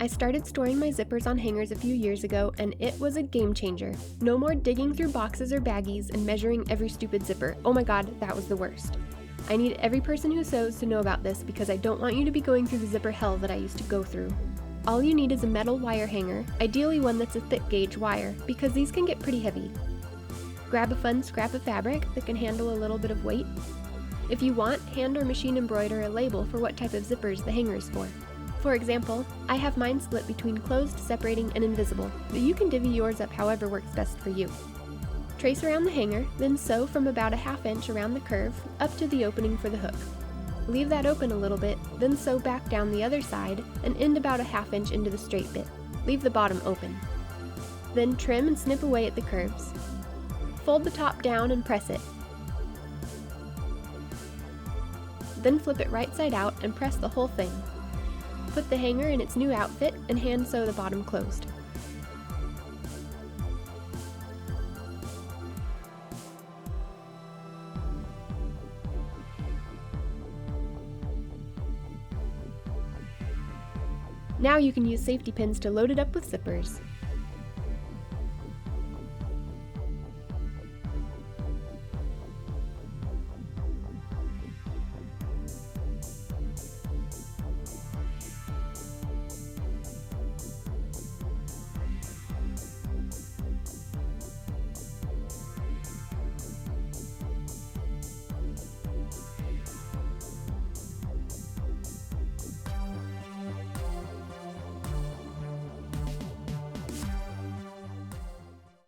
I started storing my zippers on hangers a few years ago, and it was a game changer. No more digging through boxes or baggies and measuring every stupid zipper. Oh my god, that was the worst. I need every person who sews to know about this because I don't want you to be going through the zipper hell that I used to go through. All you need is a metal wire hanger, ideally one that's a thick gauge wire, because these can get pretty heavy. Grab a fun scrap of fabric that can handle a little bit of weight. If you want, hand or machine embroider a label for what type of zippers the hanger is for. For example, I have mine split between closed, separating, and invisible, but you can divvy yours up however works best for you. Trace around the hanger, then sew from about a ½ inch around the curve up to the opening for the hook. Leave that open a little bit, then sew back down the other side and end about a ½ inch into the straight bit. Leave the bottom open. Then trim and snip away at the curves. Fold the top down and press it. Then flip it right side out and press the whole thing. Put the hanger in its new outfit and hand sew the bottom closed. Now you can use safety pins to load it up with zippers.